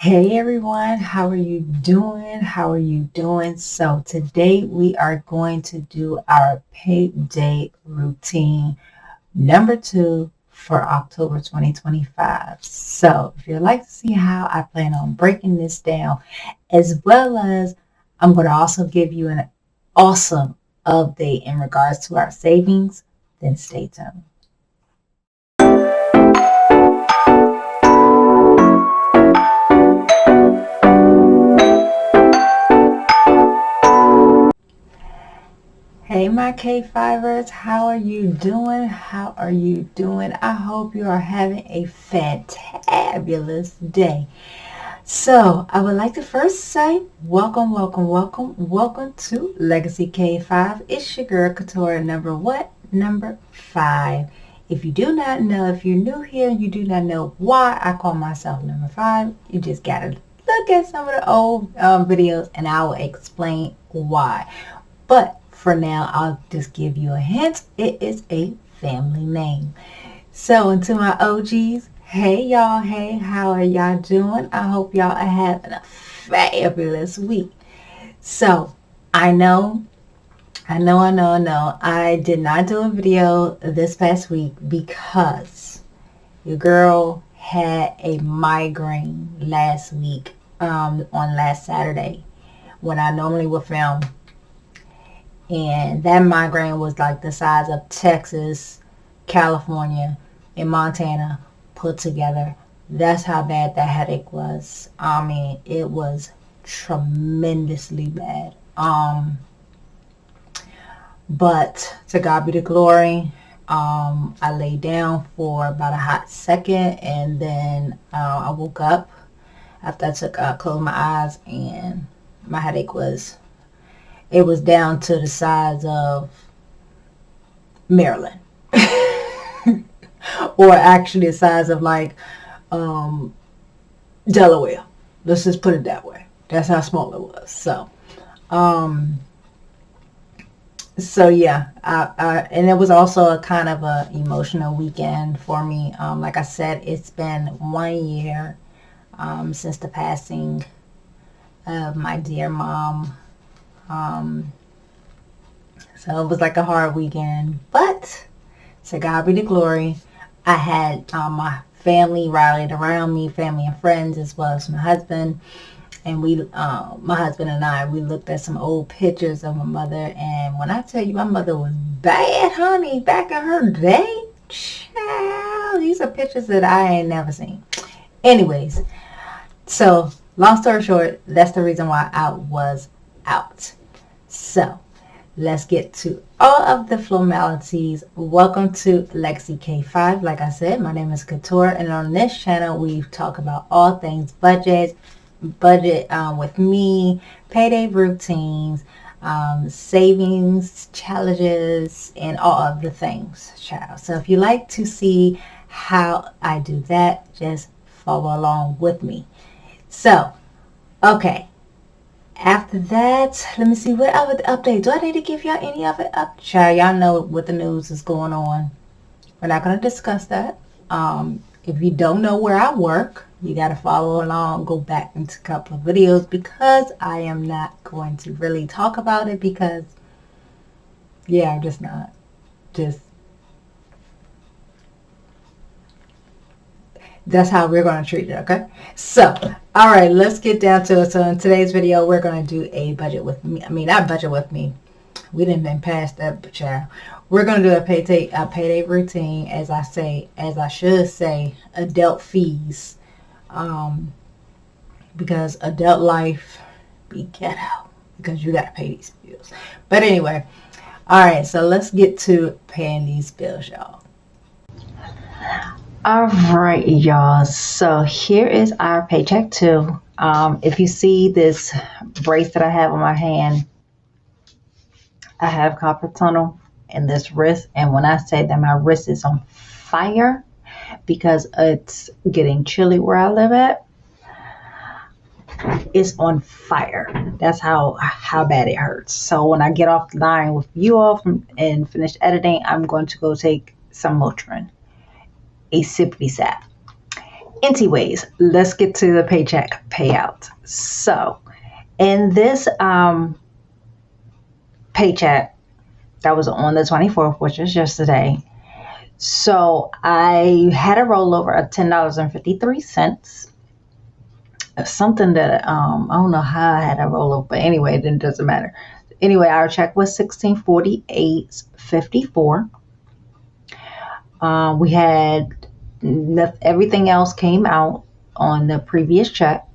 Hey everyone, how are you doing? How are you doing? So today we are going to do our payday routine number 2 for October 2025. So if you'd like to see how I plan on breaking this down, as well as I'm going to also give you an awesome update in regards to our savings, then stay tuned. Hey my K5ers, how are you doing? How are you doing? I hope you are having a fantabulous day. So I would like to first say welcome to Legacy K5. It's your girl Couture number what? Number 5. If you do not know, if you're new here and you do not know why I call myself number 5, you just gotta look at some of the old videos and I will explain why. But for now, I'll just give you a hint. It is a family name. So, and to my OGs, hey y'all, hey, how are y'all doing? I hope y'all are having a fabulous week. So, I know, I did not do a video this past week because your girl had a migraine last week, on last Saturday when I normally would film. And that migraine was like the size of Texas, California, and Montana put together. That's how bad that headache was. I mean, it was tremendously bad. But to God be the glory. I lay down for about a hot second, and then I woke up after I closed my eyes, and my headache was down to the size of Maryland. Or actually the size of like Delaware. Let's just put it that way. That's how small it was. So yeah, and it was also a kind of a emotional weekend for me. Like I said, it's been 1 year since the passing of my dear mom. So it was like a hard weekend, but to God be the glory. I had my family rallied around me, family and friends, as well as my husband. And my husband and I, we looked at some old pictures of my mother. And when I tell you my mother was bad, honey, back in her day, child, these are pictures that I ain't never seen. Anyways, so long story short, that's the reason why I was out. So let's get to all of the formalities. Welcome to Legacy K5. Like I said, my name is Couture, and on this channel we talk about all things budget with me, payday routines, savings challenges, and all of the things, child. So if you like to see how I do that, just follow along with me. So okay, after that, let me see what other update. Do I need to give y'all any other update? Child, y'all know what the news is going on. We're not going to discuss that. If you don't know where I work, you got to follow along, go back into a couple of videos, because I am not going to really talk about it because, yeah, I'm just not. That's how we're going to treat it, okay? So, all right, let's get down to it. So in today's video, we're going to do a budget with me. I mean, not budget with me. We didn't been past that, child. We're going to do a payday routine, as I should say, adult fees. Because adult life be ghetto, because you got to pay these bills. But anyway, all right, so let's get to paying these bills, y'all. All right, y'all. So here is our paycheck 2. If you see this brace that I have on my hand, I have carpal tunnel in this wrist. And when I say that my wrist is on fire because it's getting chilly where I live at, it's on fire. That's how bad it hurts. So when I get off the line with you all and finish editing, I'm going to go take some Motrin, a sippity sap. Anyways, let's get to the paycheck payout. So in this paycheck that was on the 24th, which is yesterday, so I had a rollover of $10.53. Something that I don't know how I had a rollover, but anyway, it doesn't matter. Anyway, our check was 1648.54. We had everything else came out on the previous check,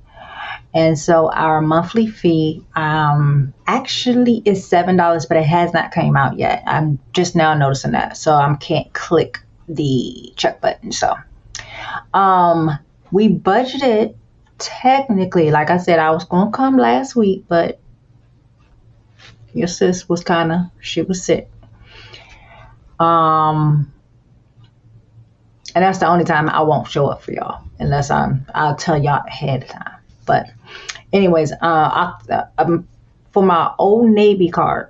and so our monthly fee actually is $7, but it has not came out yet. I'm just now noticing that, so I can't click the check button. So we budgeted. Technically, like I said, I was going to come last week, but your sis was she was sick. And that's the only time I won't show up for y'all, unless I'll tell y'all ahead of time. But anyways, for my Old Navy card,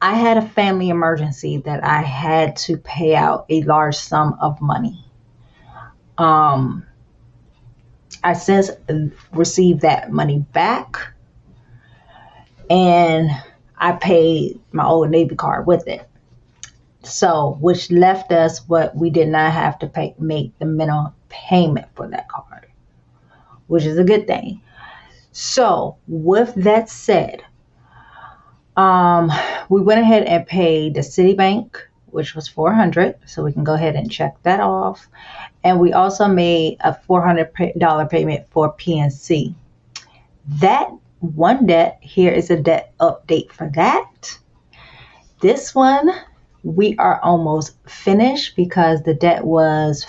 I had a family emergency that I had to pay out a large sum of money. I since received that money back, and I paid my Old Navy card with it. So, which left us what we did not have to make the minimum payment for that card, which is a good thing. So, with that said, we went ahead and paid the Citibank, which was $400. So we can go ahead and check that off. And we also made a $400 payment for PNC. That one debt, here is a debt update for that. This one, we are almost finished because the debt was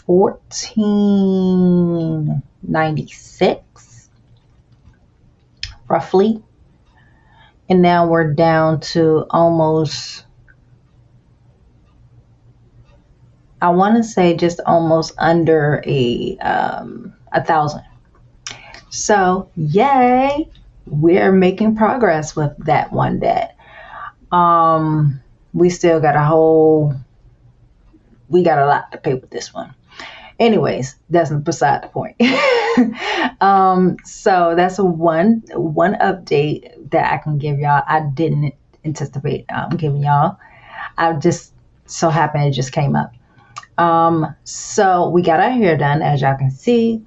$14.96 roughly. And now we're down to almost, I want to say just almost under a 1,000. So yay, we're making progress with that one debt. We still got we got a lot to pay with this one. Anyways, that's beside the point. So that's one update that I can give y'all. I didn't anticipate giving y'all. I just so happened it just came up. So we got our hair done, as y'all can see.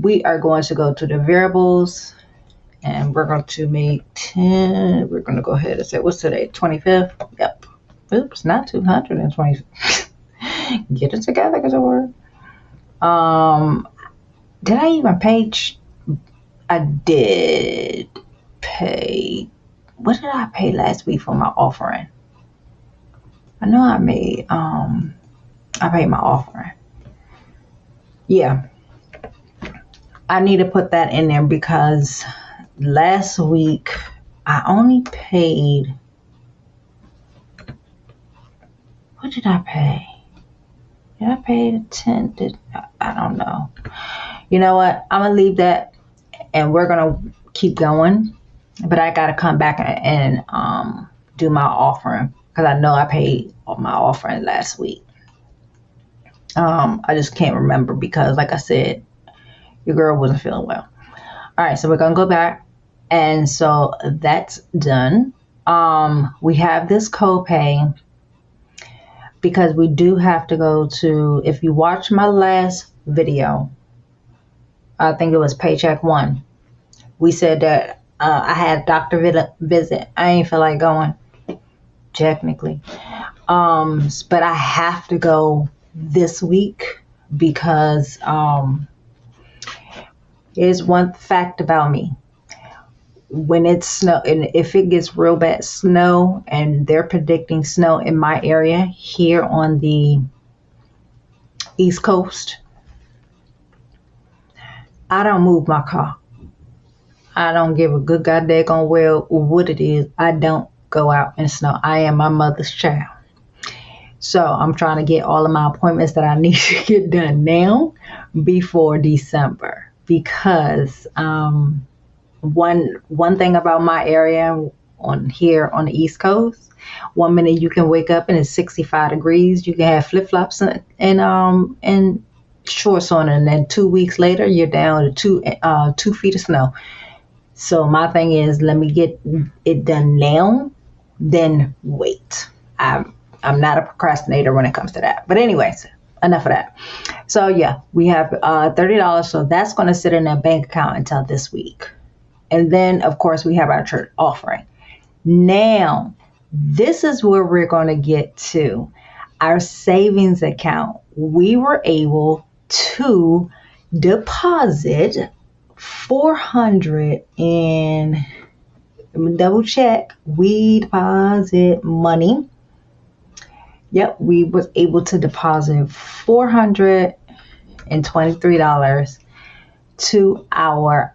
We are going to go to the variables, and we're going to make 10. We're going to go ahead and say, what's today? 25th? Yep. Oops, not 220. Get it together, because it worked. Did I even pay? I did pay. What did I pay last week for my offering? I know I paid my offering. Yeah. I need to put that in there because last week I only paid. What did I pay? Did I pay the 10? I don't know. You know what? I'm going to leave that and we're going to keep going. But I got to come back and do my offering because I know I paid my offering last week. I just can't remember because, like I said, your girl wasn't feeling well. All right, so we're going to go back. And so that's done. We have this copay because we do have to go to, if you watch my last video, I think it was Paycheck 1. We said that I had a doctor visit. I ain't feel like going, technically. But I have to go this week because here's one fact about me. When it's snow, and if it gets real bad snow, and they're predicting snow in my area here on the East Coast, I don't move my car. I don't give a good goddamn well what it is. I don't go out in snow. I am my mother's child. So I'm trying to get all of my appointments that I need to get done now before December. Because one thing about my area on the East Coast, one minute you can wake up and it's 65 degrees. You can have flip-flops and shorts on, and then 2 weeks later you're down to 2 feet of snow. So my thing is, let me get it done now, then wait. I'm not a procrastinator when it comes to that. But anyways, enough of that. So yeah, we have $30. So that's going to sit in a bank account until this week. And then, of course, we have our church offering. Now, this is where we're going to get to our savings account. We were able to deposit 400 in, let me double check, we deposit money. Yep, we was able to deposit $423 to our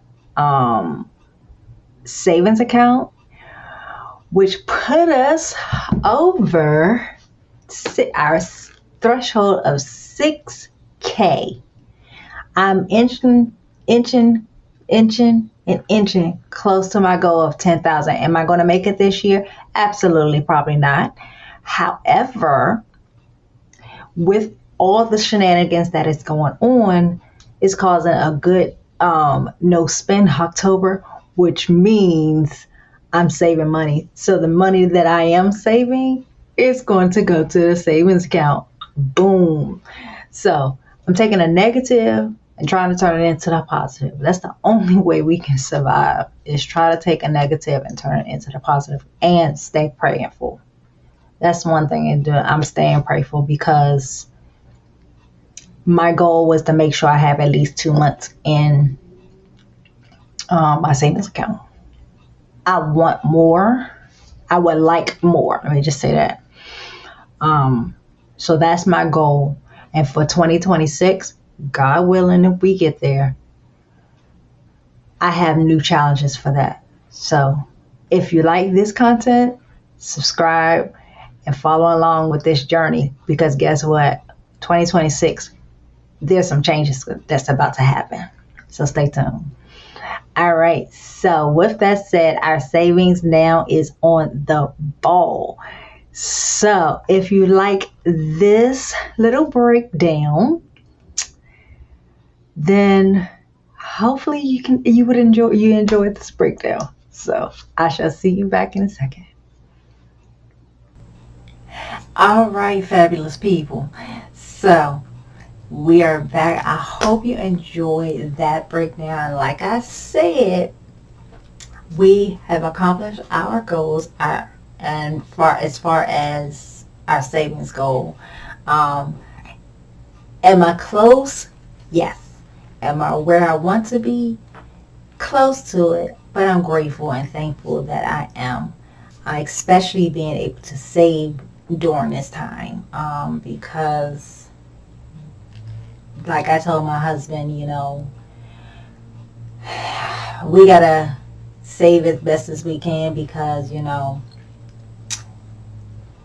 savings account, which put us over our threshold of 6K. I'm inching close to my goal of 10,000. Am I going to make it this year? Absolutely, probably not. However, with all the shenanigans that is going on, it's causing a good no spend October, which means I'm saving money. So the money that I am saving is going to go to the savings account. Boom. So I'm taking a negative and trying to turn it into the positive. That's the only way we can survive, is try to take a negative and turn it into the positive and stay prayerful. That's one thing I'm staying prayerful, because my goal was to make sure I have at least 2 months in my savings account. I want more. I would like more. Let me just say that. So that's my goal. And for 2026, God willing, if we get there, I have new challenges for that. So if you like this content, subscribe and follow along with this journey, because guess what? 2026, there's some changes that's about to happen. So stay tuned. All right. So with that said, our savings now is on the ball. So if you like this little breakdown, then hopefully you enjoyed this breakdown. So I shall see you back in a second. All right, fabulous people. So we are back. I hope you enjoyed that breakdown. Like I said, we have accomplished our goals, as far as our savings goal. Am I close? Yes. Am I where I want to be? Close to it. But I'm grateful and thankful that I am. Especially being able to save during this time, because like I told my husband, we gotta save as best as we can, because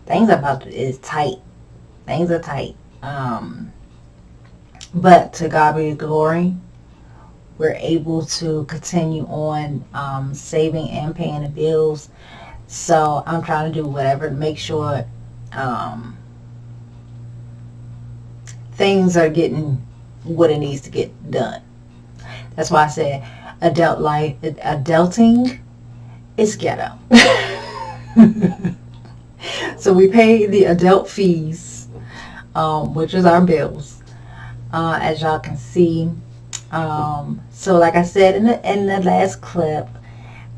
things is tight. Things are tight. But to God be the glory, we're able to continue on saving and paying the bills. So I'm trying to do whatever to make sure things are getting what it needs to get done. That's why I said adulting is ghetto. So we pay the adult fees, which is our bills, as y'all can see. So like I said in the last clip,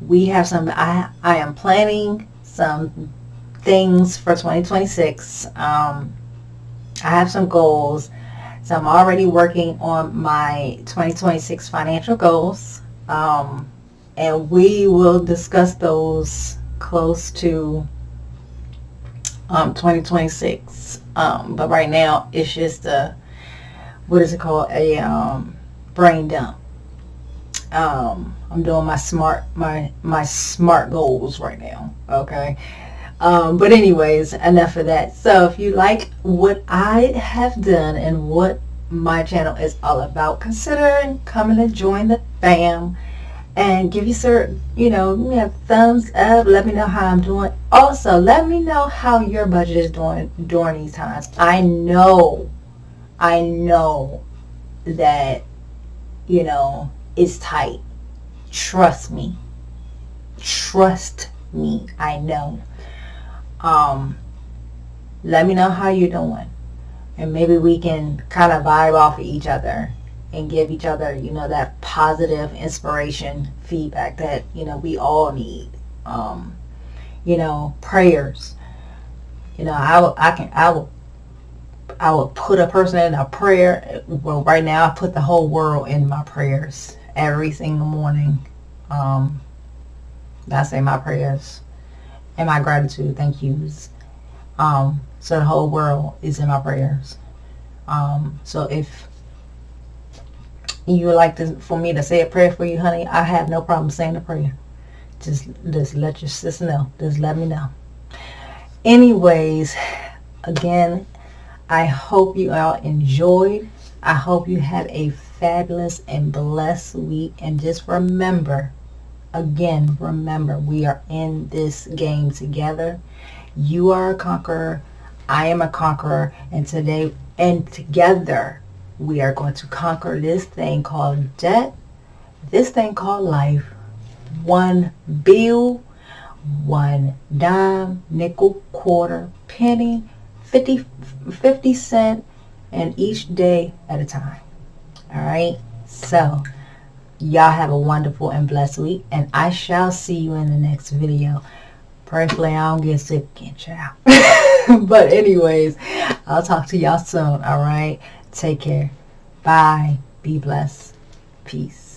we have I am planning some things for 2026. I have some goals. So I'm already working on my 2026 financial goals. And we will discuss those close to 2026. But right now it's just what is it called? A brain dump. I'm doing my smart goals right now. Okay. But anyways, enough of that. So if you like what I have done and what my channel is all about, consider coming to join the fam and give you thumbs up. Let me know how I'm doing. Also, let me know how your budget is doing during these times. I know that, you know, is tight. Trust me. Trust me. I know. Let me know how you're doing. And maybe we can kind of vibe off of each other and give each other, you know, that positive inspiration feedback that, you know, we all need. You know, prayers. You know, I will put a person in a prayer. Well, right now I put the whole world in my prayers every single morning. I say my prayers and my gratitude, thank yous. So the whole world is in my prayers. So if you would like for me to say a prayer for you, honey, I have no problem saying a prayer. Just let your sister know. Just let me know. Anyways, again, I hope you all enjoyed. I hope you had a fabulous and blessed week. And just remember, again, remember, we are in this game together. You are a conqueror. I am a conqueror. And together, we are going to conquer this thing called debt, this thing called life. One bill, one dime, nickel, quarter, penny, 50 cent, and each day at a time. All right? So, y'all have a wonderful and blessed week, and I shall see you in the next video. Prayerfully, I don't get sick again, child. But anyways, I'll talk to y'all soon, all right? Take care. Bye. Be blessed. Peace.